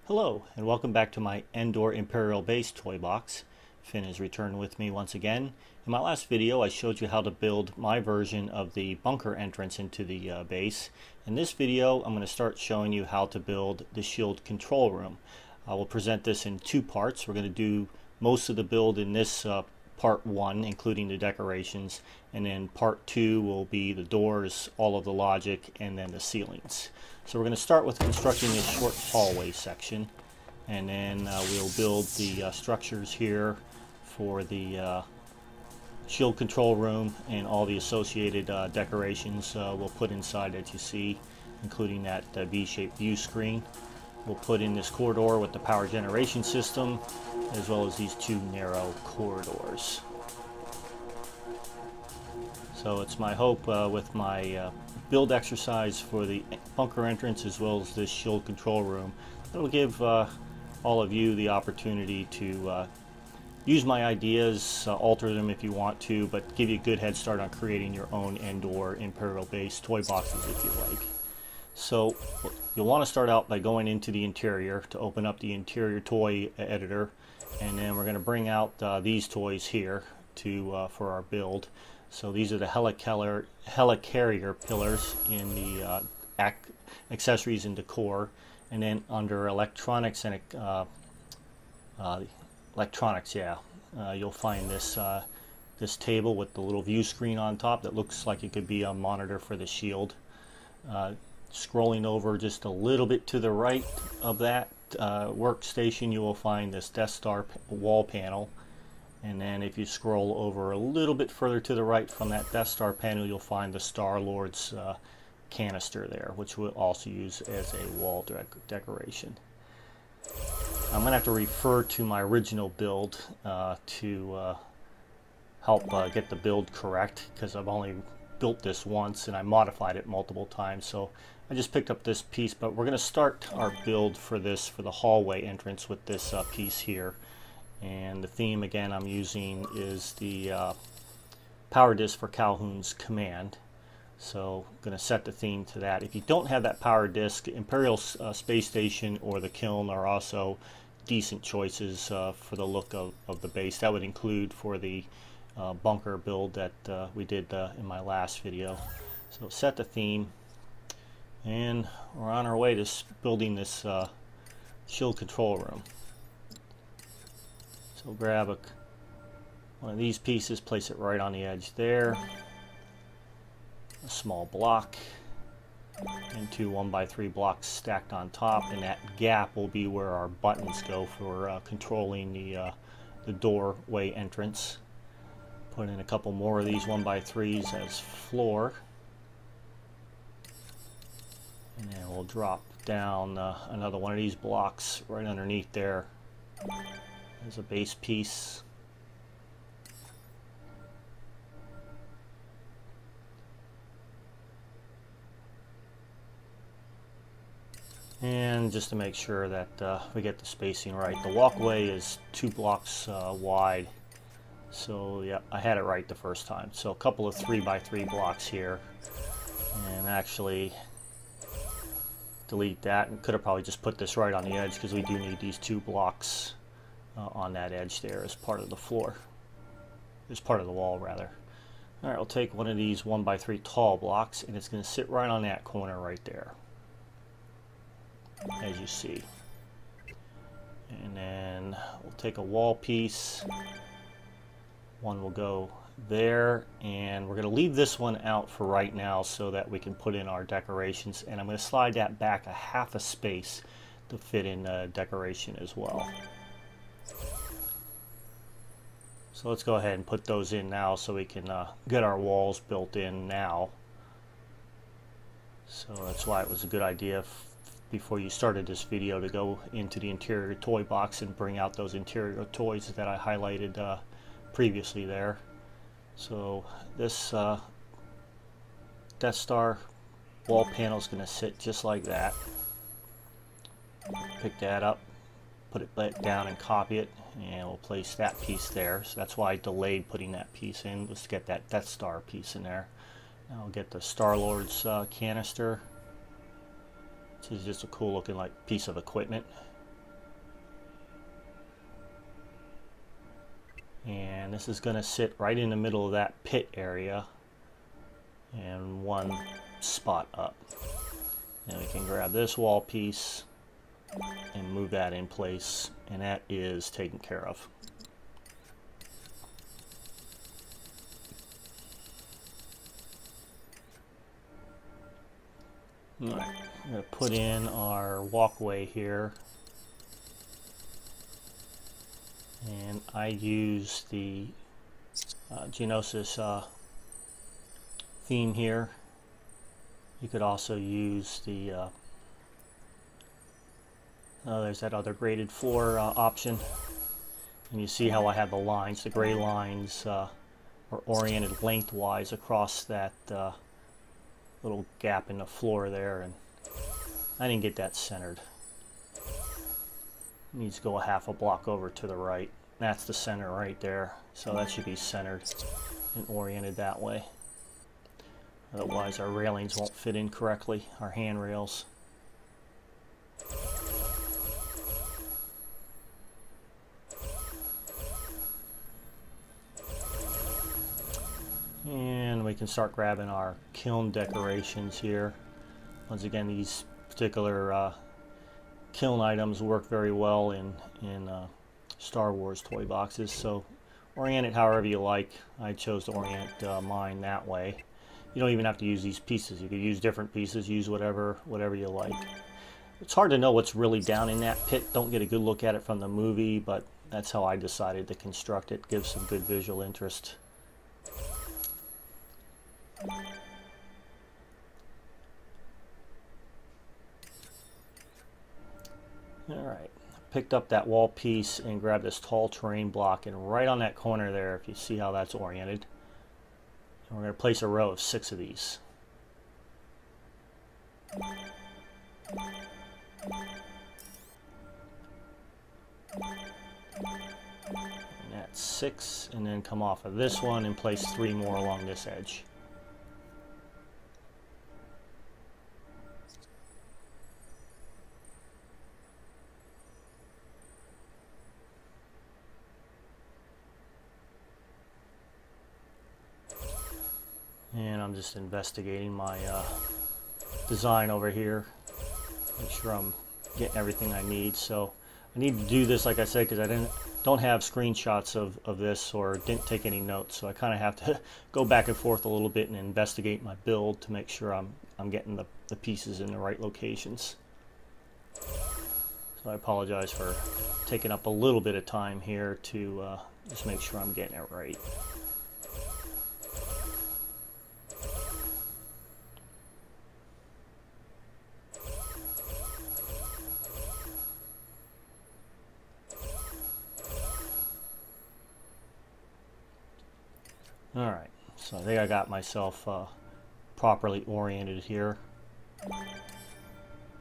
Hello, and welcome back to my Endor Imperial Base toy box. Finn has returned with me once again. In my last video, I showed you how to build my version of the bunker entrance into the base. In this video, I'm going to start showing you how to build the shield control room. I will present this in two parts. We're going to do most of the build in this part one, including the decorations, and then part two will be the doors, all of the logic, and then the ceilings. So we're going to start with constructing this short hallway section, and then we'll build the structures here for the shield control room and all the associated decorations we'll put inside that you see, including that V-shaped view screen. We'll put in this corridor with the power generation system, as well as these two narrow corridors. So it's my hope with my build exercise for the bunker entrance as well as this shield control room, it'll give all of you the opportunity to use my ideas, alter them if you want to, but give you a good head start on creating your own Endor Imperial Base toy boxes if you like. So you'll want to start out by going into the interior to open up the interior toy editor, and then we're going to bring out these toys here to for our build. So these are the helicarrier pillars in the accessories and decor, and then under electronics and electronics, you'll find this this table with the little view screen on top that looks like it could be a monitor for the shield. Scrolling over just a little bit to the right of that workstation, you will find this Death Star wall panel, and then if you scroll over a little bit further to the right from that Death Star panel, you'll find the Star-Lord's canister there, which we'll also use as a wall decoration. I'm going to have to refer to my original build to help get the build correct, because I've only built this once and I modified it multiple times, so I just picked up this piece. But we're going to start our build for this, for the hallway entrance, with this piece here. And the theme again I'm using is the power disc for Calhoun's command. So I'm going to set the theme to that. If you don't have that power disc, Imperial Space Station or the Kiln are also decent choices for the look of the base. That would include for the bunker build that we did in my last video. So set the theme, and we're on our way to building this shield control room. So grab one of these pieces, place it right on the edge there, a small block, and two 1x3 blocks stacked on top, and that gap will be where our buttons go for controlling the doorway entrance. Put in a couple more of these 1x3s as floor, and then we'll drop down another one of these blocks right underneath there as a base piece. And just to make sure that we get the spacing right, the walkway is 2 blocks wide. So yeah, I had it right the first time. So a couple of 3x3 blocks here, and actually delete that, and could have probably just put this right on the edge, because we do need these 2 blocks on that edge there as part of the floor, as part of the wall rather. All right, I'll take one of these 1x3 tall blocks, and it's going to sit right on that corner right there, as you see. And then we'll take a wall piece. One will go there, and we're going to leave this one out for right now so that we can put in our decorations, and I'm going to slide that back a half a space to fit in decoration as well. So let's go ahead and put those in now so we can get our walls built in now. So that's why it was a good idea before you started this video to go into the interior toy box and bring out those interior toys that I highlighted previously there. So this Death Star wall panel is going to sit just like that. Pick that up, put it down and copy it, and we'll place that piece there. So that's why I delayed putting that piece in, was to get that Death Star piece in there. Now I'll get the Star-Lord's canister, which is just a cool looking like piece of equipment. And this is going to sit right in the middle of that pit area and one spot up. And we can grab this wall piece and move that in place, and that is taken care of. All right, I'm going to put in our walkway here, and I use the Geonosis theme here. You could also use the there's that other graded floor option, and you see how I have the lines. The gray lines are oriented lengthwise across that little gap in the floor there, and I didn't get that centered. It needs to go a half a block over to the right. That's the center right there, so that should be centered and oriented that way. Otherwise our railings won't fit in correctly, our handrails. And we can start grabbing our kiln decorations here. Once again, these particular kiln items work very well in Star Wars toy boxes, so orient it however you like. I chose to orient mine that way. You don't even have to use these pieces. You could use different pieces, use whatever you like. It's hard to know what's really down in that pit. Don't get a good look at it from the movie, but that's how I decided to construct it. Gives some good visual interest. Alright, picked up that wall piece and grabbed this tall terrain block, and right on that corner there, if you see how that's oriented, and we're going to place a row of 6 of these. And that's 6, and then come off of this one and place 3 more along this edge. And I'm just investigating my design over here. Make sure I'm getting everything I need. So I need to do this, like I said, because I don't have screenshots of this or didn't take any notes. So I kind of have to go back and forth a little bit and investigate my build to make sure I'm getting the pieces in the right locations. So I apologize for taking up a little bit of time here to just make sure I'm getting it right. Alright, so I think I got myself properly oriented here.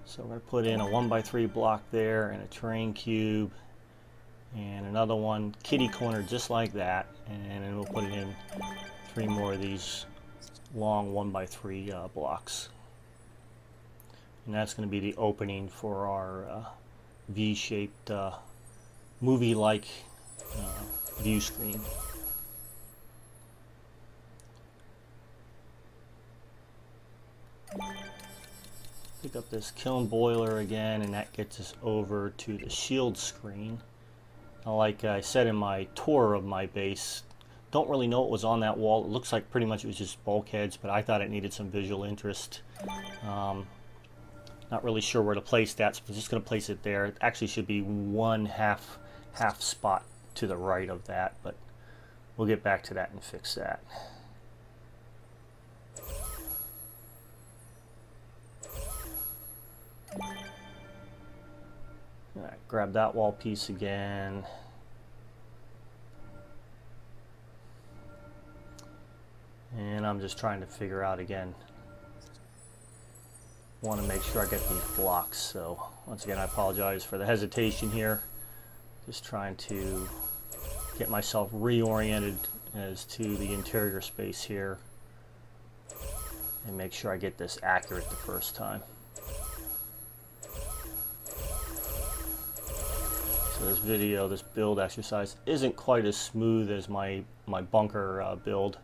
So we're going to put in a 1x3 block there and a terrain cube and another one kitty corner just like that, and then we'll put it in 3 more of these long 1x3 blocks. And that's going to be the opening for our V-shaped movie-like view screen. Pick up this kiln boiler again, and that gets us over to the shield screen. Now, like I said in my tour of my base, don't really know what was on that wall. It looks like pretty much it was just bulkheads, but I thought it needed some visual interest. Not really sure where to place that, so I'm just going to place it there. It actually should be one half spot to the right of that, but we'll get back to that and fix that. Alright, grab that wall piece again. And I'm just trying to figure out again. Want to make sure I get these blocks. So once again, I apologize for the hesitation here. Just trying to get myself reoriented as to the interior space here and make sure I get this accurate the first time. So this video, this build exercise isn't quite as smooth as my bunker build,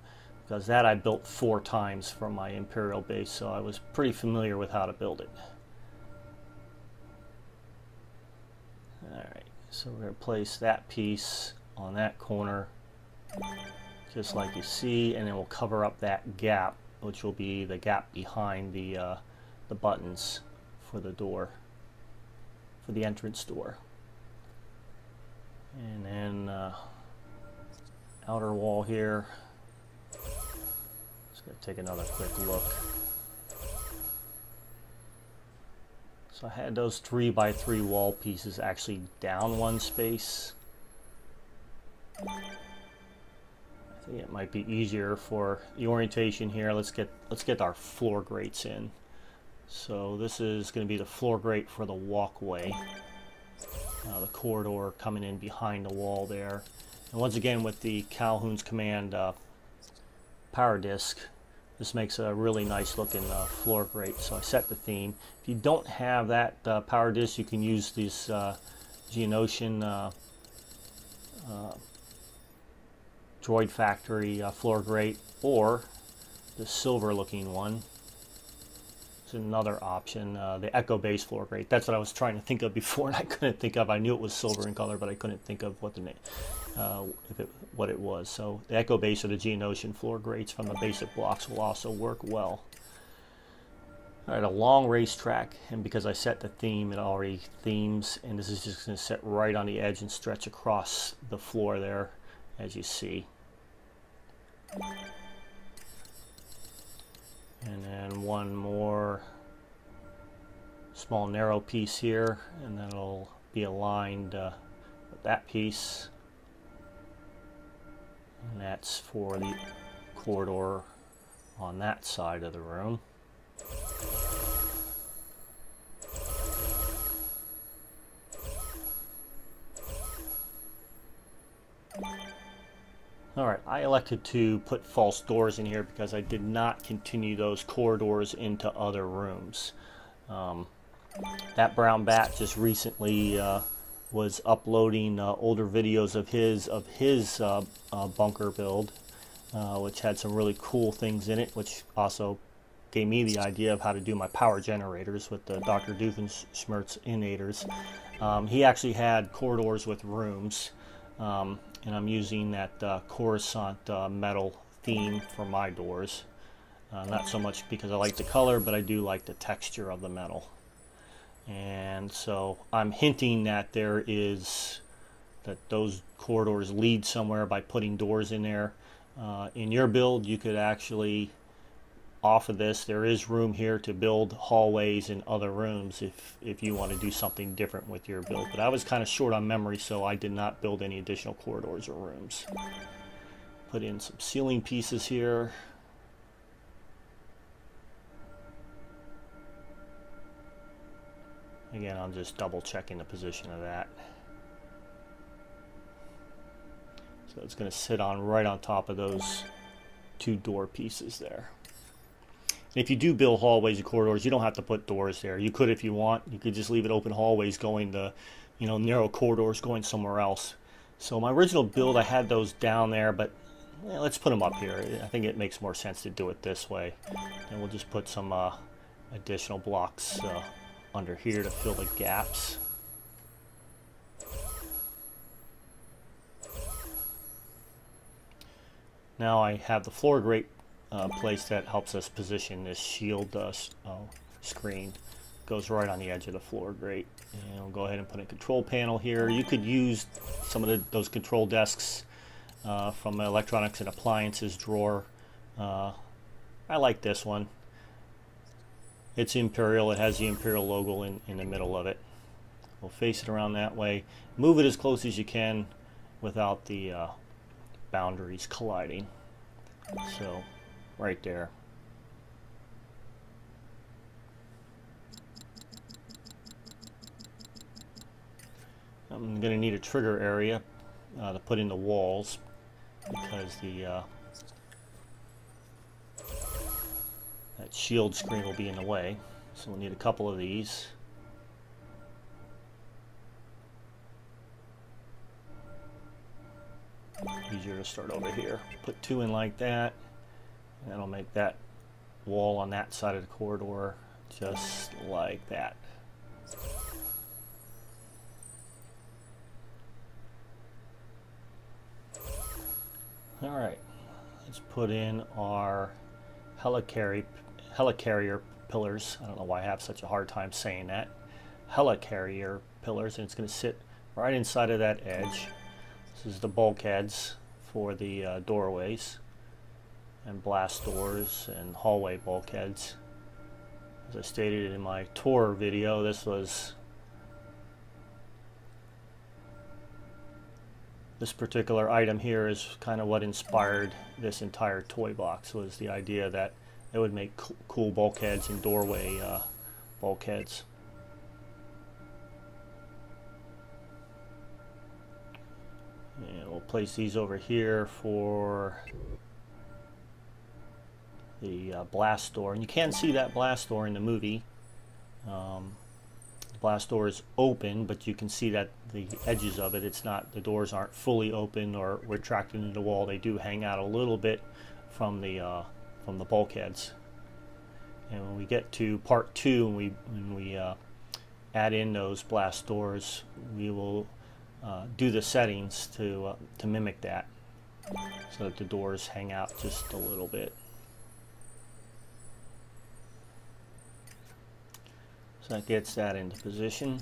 because that I built 4 times from my Imperial base, so I was pretty familiar with how to build it. Alright, so we're going to place that piece on that corner, just like you see, and then we'll cover up that gap, which will be the gap behind the buttons for the door, for the entrance door. And then outer wall here. Just going to take another quick look. So I had those 3x3 wall pieces actually down 1 space. I think it might be easier for the orientation here. Let's get our floor grates in. So this is going to be the floor grate for the walkway. The corridor coming in behind the wall there. And once again, with the Calhoun's Command power disc, this makes a really nice looking floor grate. So I set the theme. If you don't have that power disc, you can use this Geonosian Droid Factory floor grate, or the silver looking one. Another option, the Echo base floor grate. That's what I was trying to think of before, and I couldn't think of. I knew it was silver in color, but I couldn't think of what the name, what it was. So the Echo base or the Geonosian floor grates from the basic blocks will also work well. All right, a long racetrack, and because I set the theme, it already themes, and this is just going to sit right on the edge and stretch across the floor there, as you see. And then one more small narrow piece here, and then it'll be aligned with that piece. And that's for the corridor on that side of the room. Alright, I elected to put false doors in here because I did not continue those corridors into other rooms. That brown bat just recently was uploading older videos of his bunker build, which had some really cool things in it, which also gave me the idea of how to do my power generators with the Dr. Doofenshmirtz innators. He actually had corridors with rooms. And I'm using that Coruscant metal theme for my doors. Not so much because I like the color, but I do like the texture of the metal. And so I'm hinting that those corridors lead somewhere by putting doors in there. In your build, you could actually, off of this, there is room here to build hallways in other rooms if you want to do something different with your build. But I was kind of short on memory, so I did not build any additional corridors or rooms. Put in some ceiling pieces here. Again, I'm just double checking the position of that. So it's going to sit on right on top of those 2 door pieces there. And if you do build hallways and corridors, you don't have to put doors there. You could if you want. You could just leave it open hallways going to, narrow corridors going somewhere else. So my original build, I had those down there, but let's put them up here. I think it makes more sense to do it this way. And we'll just put some additional blocks under here to fill the gaps. Now I have the floor grate place that helps us position this shield screen. Goes right on the edge of the floor grate. And we'll go ahead and put a control panel here. You could use some of those control desks from the electronics and appliances drawer. I like this one. It's Imperial. It has the Imperial logo in the middle of it. We'll face it around that way. Move it as close as you can without the boundaries colliding. So, right there. I'm going to need a trigger area to put in the walls because that shield screen will be in the way. So we'll need a couple of these. Easier to start over here. Put 2 in like that, and that'll make that wall on that side of the corridor just like that. Alright, let's put in our helicarrier pillars. I don't know why I have such a hard time saying that. Helicarrier pillars, and it's going to sit right inside of that edge. This is the bulkheads for the doorways and blast doors and hallway bulkheads. As I stated in my tour video, this particular item here is kind of what inspired this entire toy box, was the idea that it would make cool bulkheads and doorway bulkheads. And we'll place these over here for the blast door. And you can see that blast door in the movie. The blast door is open, but you can see that the edges of it, it's not, the doors aren't fully open or retracted into the wall. They do hang out a little bit from the bulkheads. And when we get to part 2, when we add in those blast doors, we will do the settings to mimic that, so that the doors hang out just a little bit. So that gets that into position.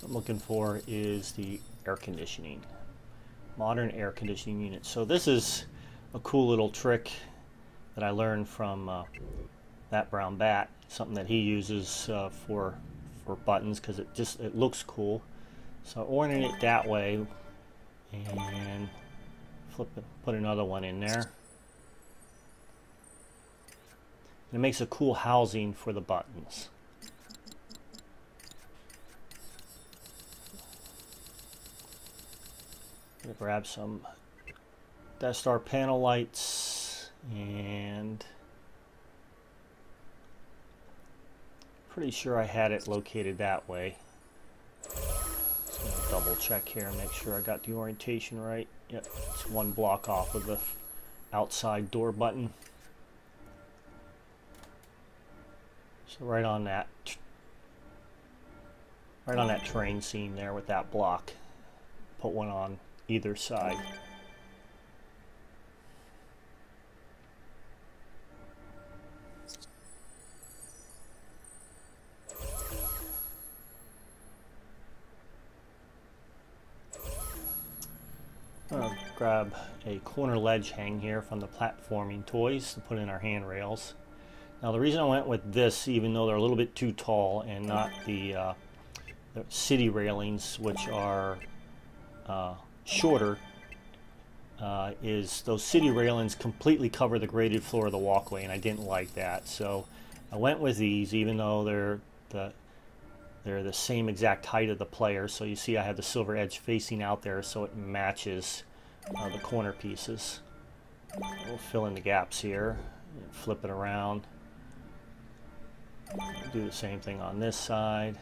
What I'm looking for is the air conditioning. Modern air conditioning unit. So this is a cool little trick that I learned from that brown bat. Something that he uses for buttons, because it looks cool. So orienting it that way and flip it, put another one in there. And it makes a cool housing for the buttons. I'm gonna grab some Death Star panel lights, and pretty sure I had it located that way. Just gonna double check here and make sure I got the orientation right. Yep, it's 1 block off of the outside door button. So right on that train scene there with that block. Put one on either side. I'm going to grab a corner ledge hang here from the platforming toys to put in our handrails. Now the reason I went with this, even though they're a little bit too tall, and not the city railings, which are shorter, is those city railings completely cover the graded floor of the walkway, and I didn't like that. So I went with these, even though they're the same exact height of the player. So you see I have the silver edge facing out there, so it matches the corner pieces. We'll fill in the gaps here, flip it around, do the same thing on this side.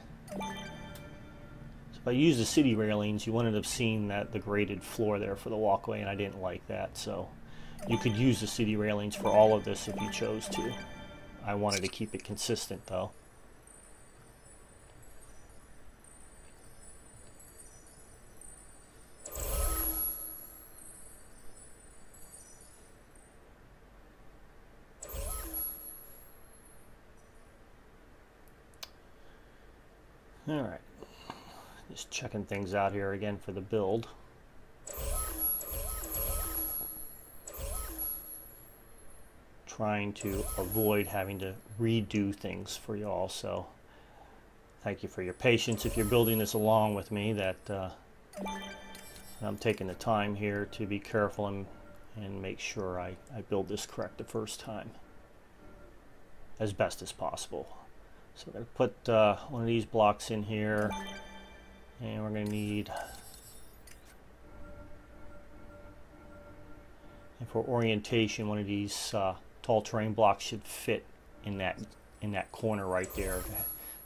If I use the city railings, you wouldn't have seen the graded floor there for the walkway, and I didn't like that. So you could use the city railings for all of this if you chose to. I wanted to keep it consistent though. Alright. Just checking things out here again for the build. Trying to avoid having to redo things for you all, so thank you for your patience if you're building this along with me, that I'm taking the time here to be careful and make sure I build this correct the first time as best as possible. So we're going to put one of these blocks in here, and we're going to need And for orientation, one of these tall terrain blocks should fit in that corner right there.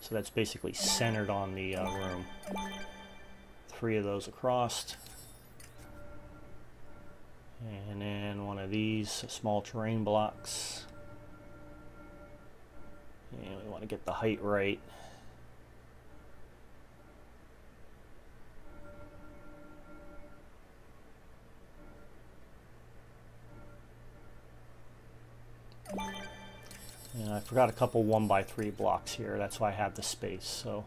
So that's basically centered on the room. 3 of those across. And then one of these small terrain blocks. And we want to get the height right. And I forgot a couple 1x3 blocks here. That's why I have the space. So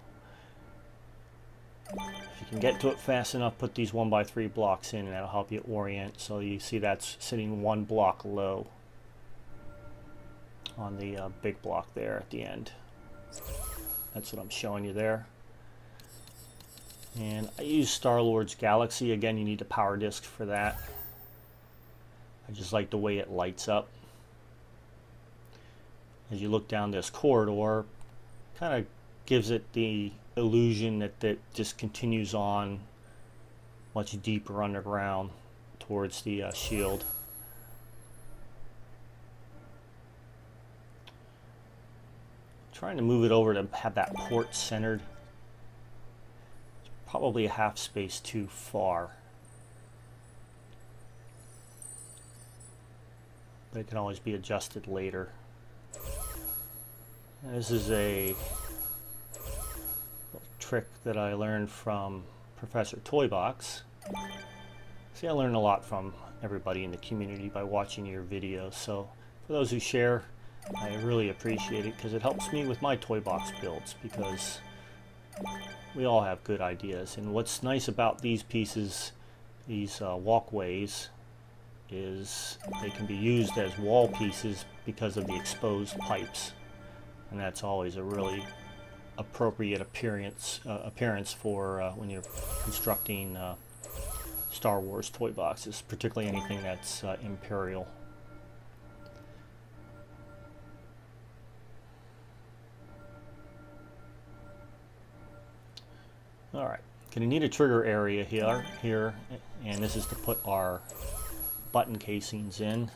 if you can get to it fast enough, put these 1x3 blocks in, and that'll help you orient. So you see that's sitting 1 block low on the big block there at the end. That's what I'm showing you there. And I use Star-Lord's Galaxy. Again, you need a power disc for that. I just like the way it lights up. As you look down this corridor, kind of gives it the illusion that just continues on much deeper underground towards the shield. Trying to move it over to have that port centered. It's probably a half space too far, but it can always be adjusted later. And this is a trick that I learned from Professor Toybox. See, I learn a lot from everybody in the community by watching your videos. So for those who share, I really appreciate it, because it helps me with my Toybox builds, because we all have good ideas. And what's nice about these pieces, these walkways, is they can be used as wall pieces because of the exposed pipes. And that's always a really appropriate appearance for when you're constructing Star Wars toy boxes, particularly anything that's Imperial. All right, going to need a trigger area here, and this is to put our button casings in,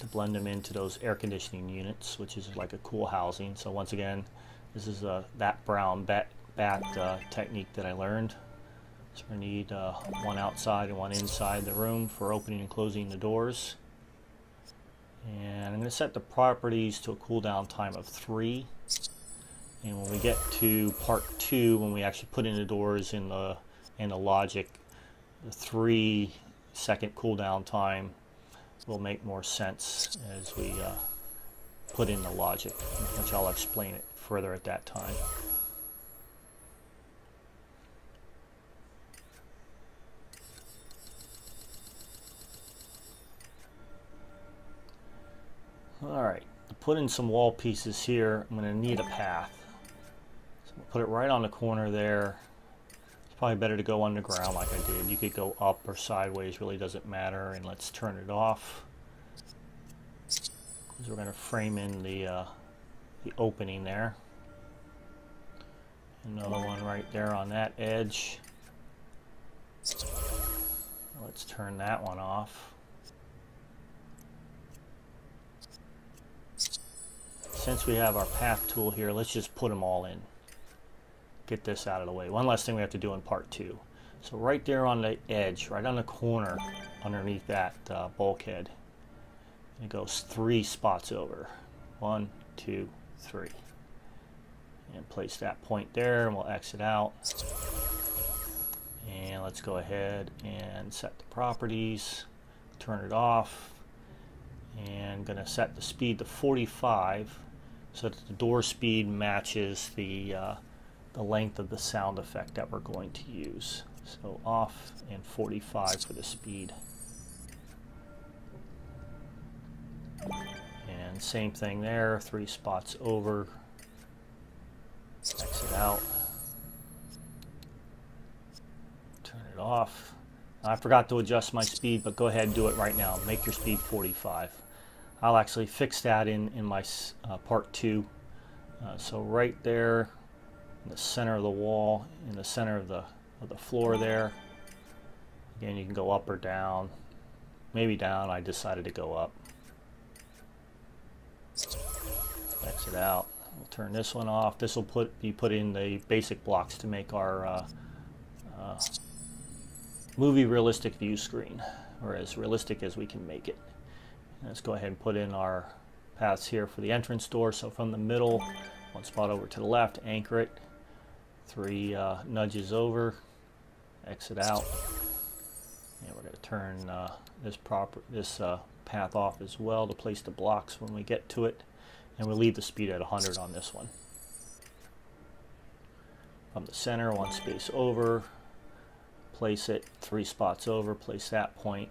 to blend them into those air conditioning units, which is like a cool housing. So once again, this is that brown bat technique that I learned. So we need one outside and one inside the room for opening and closing the doors. And I'm going to set the properties to a cooldown time of 3. And when we get to part 2, when we actually put in the doors in the logic, the 3-second cooldown time will make more sense as we put in the logic, which I'll explain it further at that time. Alright, to put in some wall pieces here, I'm going to need a path. So I'll put it right on the corner there. It's probably better to go underground like I did. You could go up or sideways, really doesn't matter. And let's turn it off, because we're going to frame in the opening there. Another one right there on that edge. Let's turn that one off. Since we have our path tool here, let's just put them all in. Get this out of the way. One last thing we have to do in part 2. So right there on the edge, right on the corner underneath that bulkhead, it goes 3 spots over. 1, 2, 3. And place that point there, and we'll exit out. And let's go ahead and set the properties, turn it off, and going to set the speed to 45 so that the door speed matches the length of the sound effect that we're going to use. So off and 45 for the speed. And same thing there, 3 spots over. Exit out. Turn it off. I forgot to adjust my speed, but go ahead and do it right now. Make your speed 45. I'll actually fix that in my part 2. So right there in the center of the wall, in the center of the floor there. Again, you can go up or down. maybe down. I decided to go up. Exit out. We'll turn this one off. This will be put in the basic blocks to make our movie realistic view screen, or as realistic as we can make it. Let's go ahead and put in our paths here for the entrance door. So from the middle, one spot over to the left, anchor it, 3 nudges over, exit out. And we're going to turn this path off as well to place the blocks when we get to it. And we'll leave the speed at 100 on this one. From the center, 1 space over, place it 3 spots over, place that point,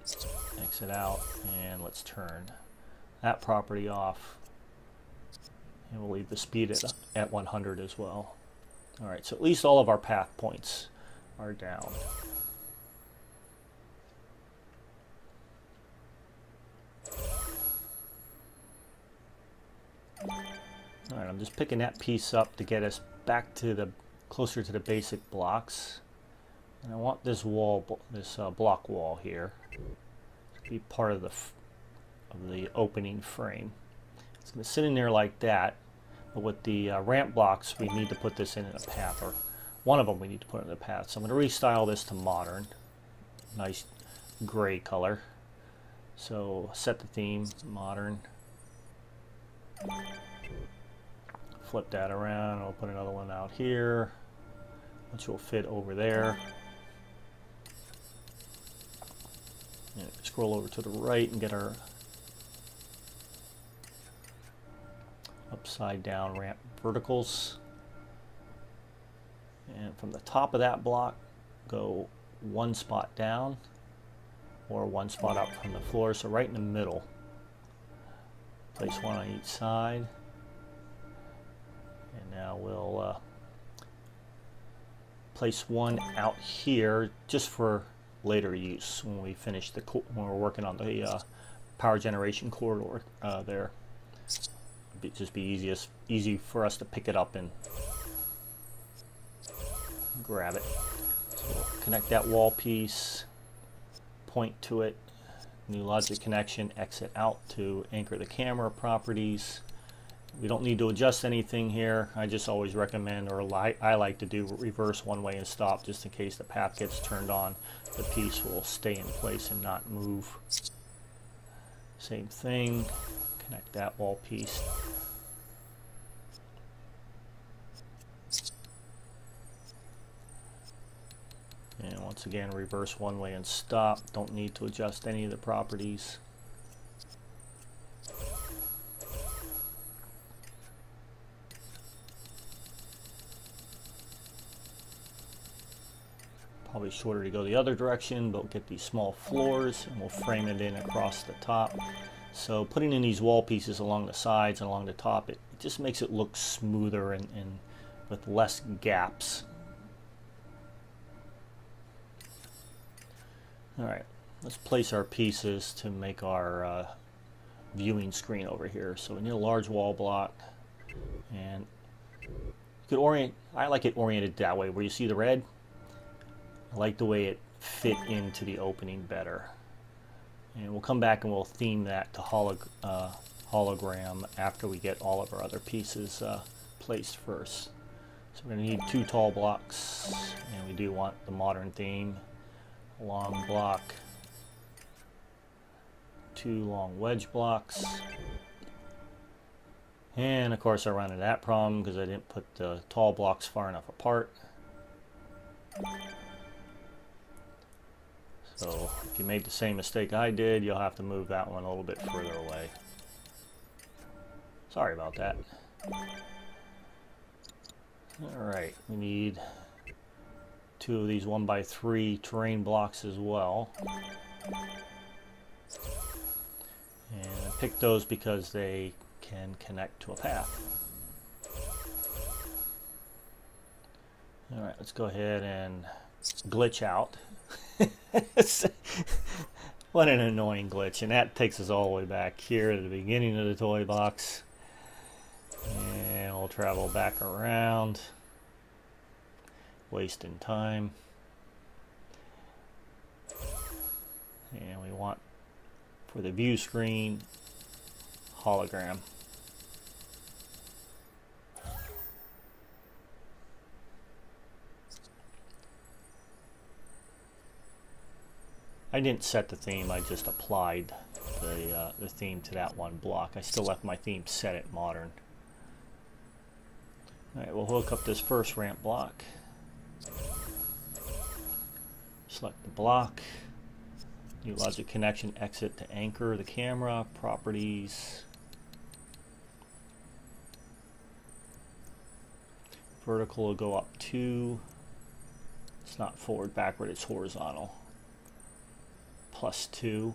exit out, and let's turn that property off. And we'll leave the speed at 100 as well. All right, so at least all of our path points are down. All right, I'm just picking that piece up to get us back to closer to the basic blocks. And I want this wall, this block wall here, to be part of the opening frame. It's going to sit in there like that, but with the ramp blocks, we need to put this in a path, or one of them we need to put in a path. So I'm going to restyle this to modern, nice gray color. So set the theme, modern. Flip that around, I'll put another one out here, which will fit over there. And scroll over to the right and get our upside down ramp verticals. And from the top of that block, go 1 spot down or 1 spot up from the floor, so right in the middle. Place 1 on each side. And now we'll place 1 out here just for later use when we finish when we're working on the power generation corridor there. It'd just be easy for us to pick it up and grab it. So we'll connect that wall piece, point to it, new logic connection, exit out to anchor the camera properties. We don't need to adjust anything here. I just always recommend, or I like to do reverse one way and stop, just in case the path gets turned on. The piece will stay in place and not move. Same thing, connect that wall piece. And once again, reverse one way and stop. Don't need to adjust any of the properties. Probably shorter to go the other direction, but we'll get these small floors and we'll frame it in across the top. So putting in these wall pieces along the sides and along the top, it just makes it look smoother and with less gaps. Alright, let's place our pieces to make our viewing screen over here. So we need a large wall block, and you could I like it oriented that way, where you see the red. I like the way it fit into the opening better. And we'll come back and we'll theme that to hologram after we get all of our other pieces placed first. So we're going to need 2 tall blocks, and we do want the modern theme. A long block, 2 long wedge blocks. And of course I ran into that problem because I didn't put the tall blocks far enough apart. So if you made the same mistake I did, you'll have to move that one a little bit further away. Sorry about that. Alright, we need 2 of these 1x3 terrain blocks as well. And I picked those because they can connect to a path. Alright, let's go ahead and glitch out. What an annoying glitch, and that takes us all the way back here to the beginning of the toy box. And we'll travel back around, wasting time. And we want for the view screen, hologram. I didn't set the theme, I just applied the theme to that one block. I still left my theme set at modern. Alright, we'll hook up this first ramp block. Select the block. New logic connection, exit to anchor the camera, properties. Vertical will go up 2. It's not forward, backward, it's horizontal. +2.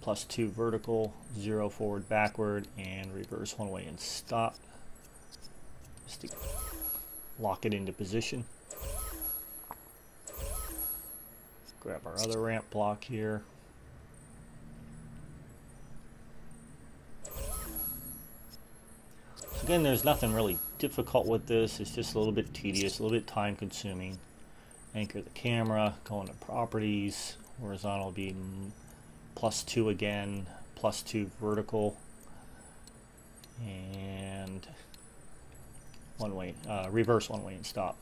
+2 vertical, 0 forward, backward, and reverse one way and stop. Just to lock it into position. Grab our other ramp block here. So again, there's nothing really difficult with this. It's just a little bit tedious, a little bit time consuming. Anchor the camera, go into properties. Horizontal will be +2 again, +2 vertical, and one way, reverse one way and stop.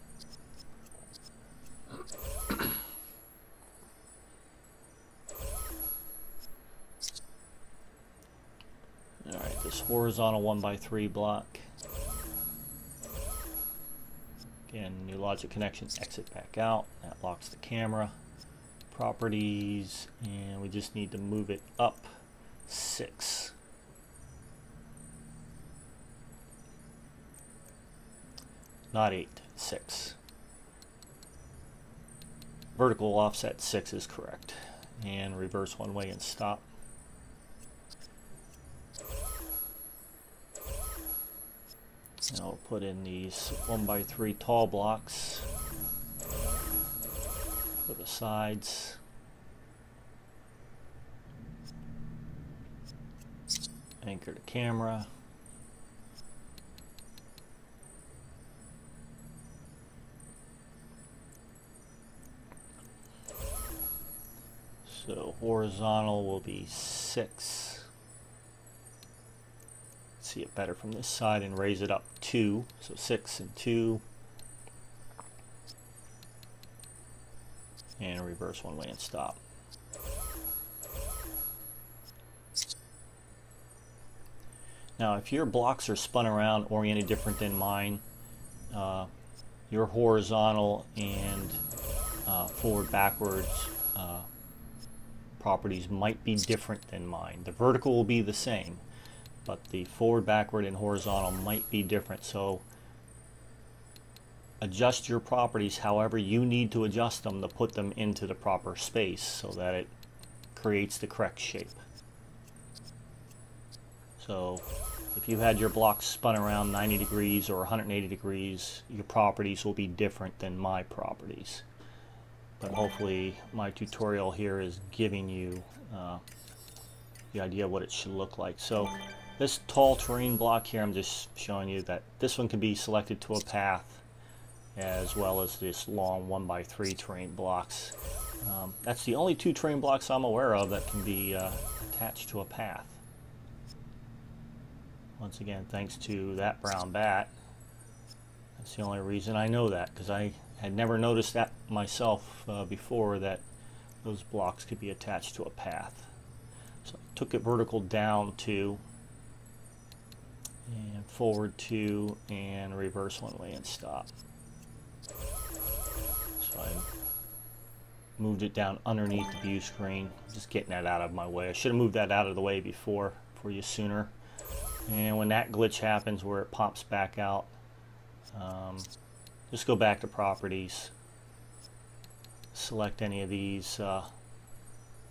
Alright, this horizontal 1x3 block. Again, new logic connection, exit back out. That locks the camera. Properties, and we just need to move it up 6. Not 8, 6. Vertical offset 6 is correct. And reverse one way and stop. And I'll put in these 1x3 tall blocks for the sides. Anchor the camera. So horizontal will be 6. See it better from this side and raise it up 2. So 6 and 2. And reverse one way and stop. Now if your blocks are spun around, oriented different than mine, your horizontal and forward backwards properties might be different than mine. The vertical will be the same, but the forward, backward, and horizontal might be different. So adjust your properties however you need to adjust them to put them into the proper space so that it creates the correct shape. So if you had your blocks spun around 90 degrees or 180 degrees, your properties will be different than my properties. But hopefully my tutorial here is giving you the idea of what it should look like. So this tall terrain block here, I'm just showing you that this one can be selected to a path, as well as this long 1x3 terrain blocks. That's the only 2 terrain blocks I'm aware of that can be attached to a path. Once again, thanks to that brown bat. That's the only reason I know that, because I had never noticed that myself before, that those blocks could be attached to a path. So I took it vertical down 2, and forward 2, and reverse one way and stop. So I moved it down underneath the view screen, just getting that out of my way. I should have moved that out of the way before for you sooner. And when that glitch happens where it pops back out, just go back to properties, select any of these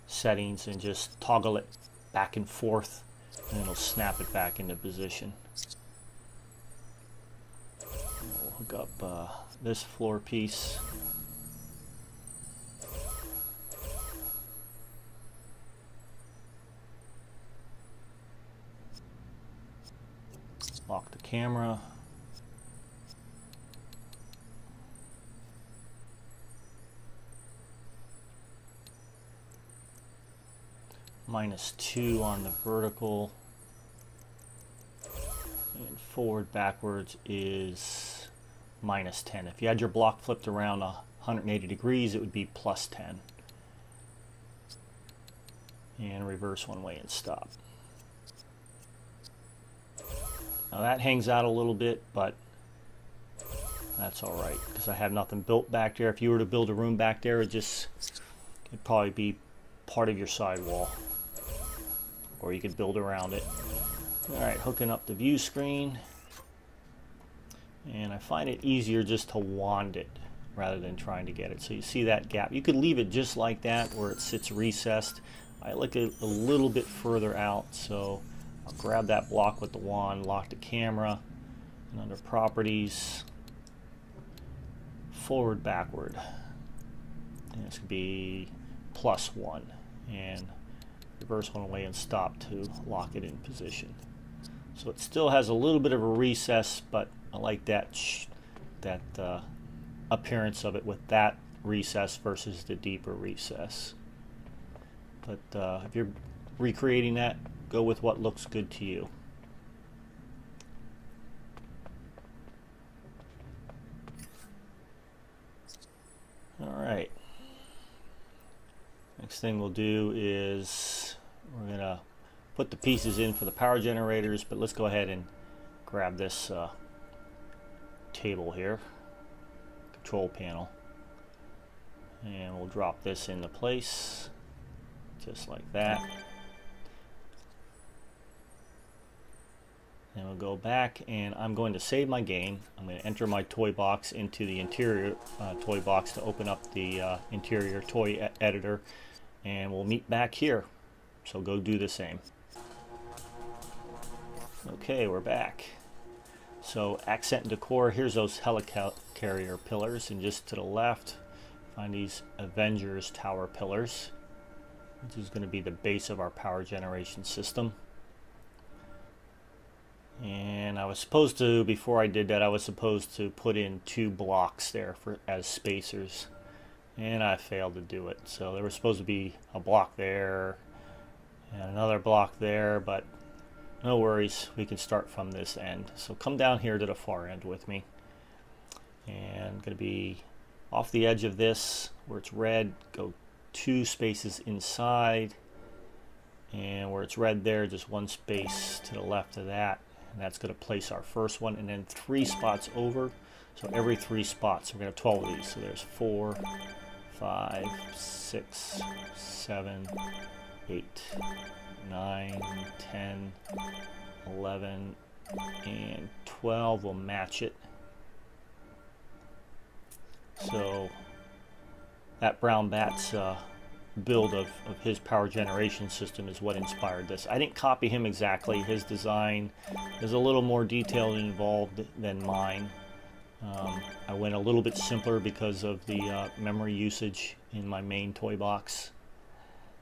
settings, and just toggle it back and forth, and it'll snap it back into position. We'll hook up this floor piece. Lock the camera. -2 on the vertical, and forward backwards is -10. If you had your block flipped around 180 degrees, it would be +10. And reverse one way and stop. Now that hangs out a little bit, but that's all right because I have nothing built back there. If you were to build a room back there, it'd probably be part of your sidewall, or you could build around it. All right, hooking up the view screen, and I find it easier just to wand it rather than trying to get it. So you see that gap. You could leave it just like that where it sits recessed. I like it a little bit further out, so I'll grab that block with the wand, lock the camera, and under properties, forward, backward. And this could be +1, and reverse one away and stop to lock it in position. So it still has a little bit of a recess, but I like that appearance of it with that recess versus the deeper recess. But if you're recreating that, go with what looks good to you. All right. Next thing we'll do is we're going to put the pieces in for the power generators, but let's go ahead and grab this table here, control panel, and we'll drop this into place just like that. And we'll go back, and I'm going to save my game. I'm going to enter my toy box into the interior toy box to open up the interior toy editor, and we'll meet back here. So go do the same. Okay, we're back. So accent and decor, here's those helicarrier pillars, and just to the left find these Avengers tower pillars, which is going to be the base of our power generation system. And I was supposed to, before I did that, I was supposed to put in 2 blocks there as spacers, and I failed to do it. So there was supposed to be a block there and another block there, but no worries, we can start from this end. So come down here to the far end with me, and going to be off the edge of this where it's red, go 2 spaces inside, and where it's red there, just 1 space to the left of that. And that's going to place our first one, and then 3 spots over. So every 3 spots, we're going to have 12 of these. So there's 4, 5, 6, 7, 8, 9, 10, 11, and 12 will match it. So that brown bat's build of his power generation system is what inspired this. I didn't copy him exactly. His design is a little more detailed and involved than mine. I went a little bit simpler because of the memory usage in my main toy box.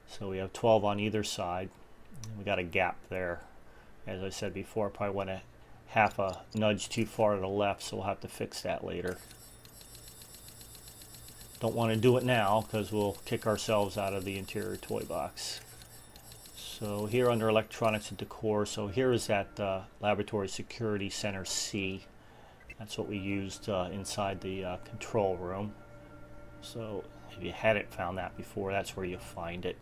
So we have 12 on either side. We got a gap there. As I said before, I probably went a half a nudge too far to the left, so we'll have to fix that later. Don't want to do it now because we'll kick ourselves out of the interior toy box. So here under electronics and decor, so here is that laboratory security center C. That's what we used inside the control room. So if you hadn't found that before, that's where you find it.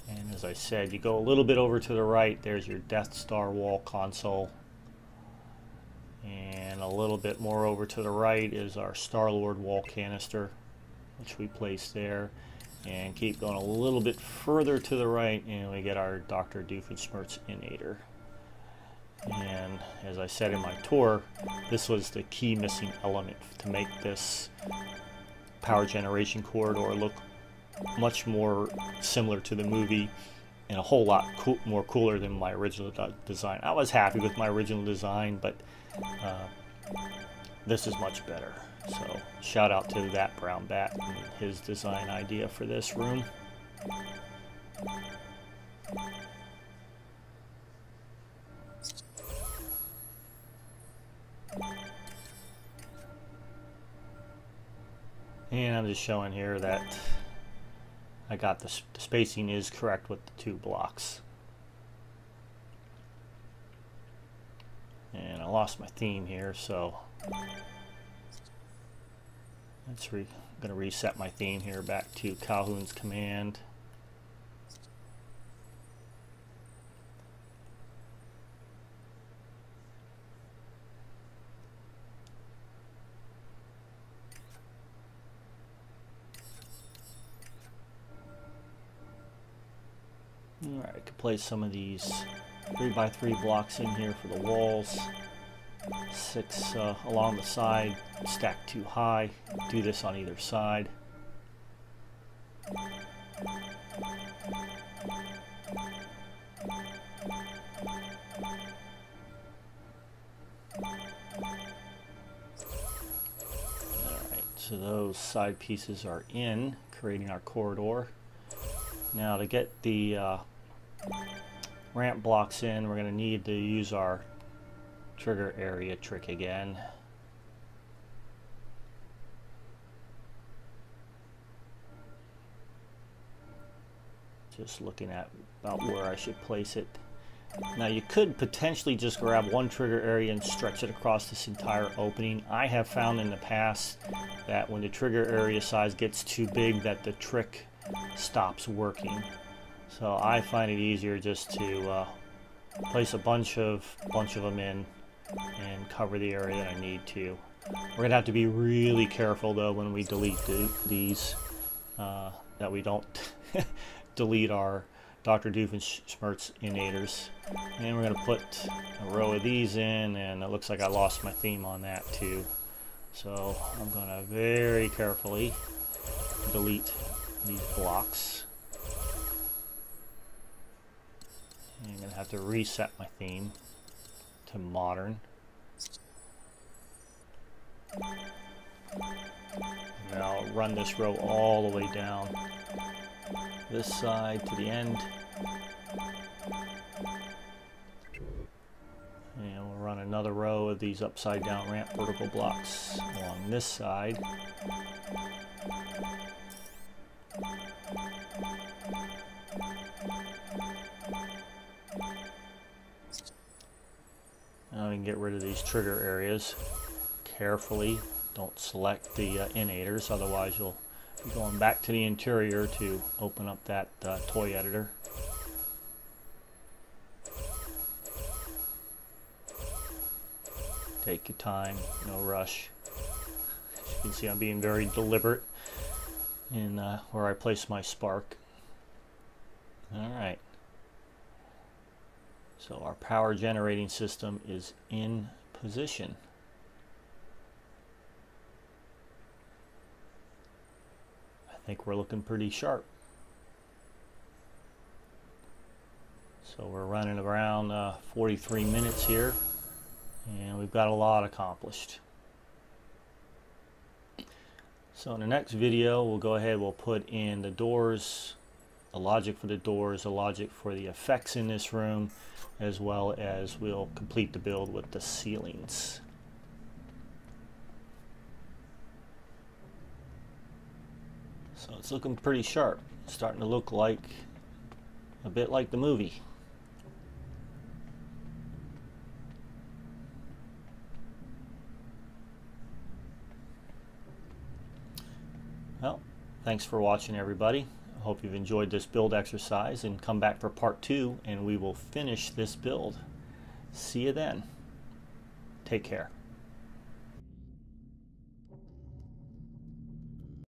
And as I said, you go a little bit over to the right, there's your Death Star wall console. And a little bit more over to the right is our Star-Lord wall canister, which we place there. And keep going a little bit further to the right, and we get our Dr. Doofenshmirtz-inator. And as I said in my tour, this was the key missing element to make this power generation corridor look much more similar to the movie and a whole lot more cooler than my original design. I was happy with my original design, but this is much better. So shout out to that brown bat and his design idea for this room. And I'm just showing here that I got the spacing is correct with the 2 blocks. And I lost my theme here, so I'm going to reset my theme here back to Calhoun's command. Alright, I could place some of these 3x3 blocks in here for the walls. 6 along the side, stacked too high. Do this on either side. Alright, so those side pieces are in, creating our corridor. Now to get the ramp blocks in, we're going to need to use our trigger area trick again. Just looking at about where I should place it. Now you could potentially just grab one trigger area and stretch it across this entire opening. I have found in the past that when the trigger area size gets too big that the trick stops working. So I find it easier just to place a bunch of them in and cover the area that I need to. We're going to have to be really careful though when we delete these that we don't delete our Dr. Doofenshmirtz innators. And we're going to put a row of these in, and it looks like I lost my theme on that too. So I'm going to very carefully delete these blocks. And I'm going to have to reset my theme to modern. And I'll run this row all the way down this side to the end. And we'll run another row of these upside down ramp vertical blocks along this side. Now we can get rid of these trigger areas carefully. Don't select the innators, otherwise you'll be going back to the interior to open up that toy editor. Take your time, no rush. As you can see, I'm being very deliberate in where I place my spark. Alright. So our power generating system is in position. I think we're looking pretty sharp. So we're running around 43 minutes here, and we've got a lot accomplished. So in the next video, we'll go ahead, we'll put in the doors, the logic for the doors, the logic for the effects in this room, as well as we'll complete the build with the ceilings. So it's looking pretty sharp. It's starting to look like a bit like the movie. Well, thanks for watching, everybody. I hope you've enjoyed this build exercise, and come back for part 2 and we will finish this build. See you then. Take care.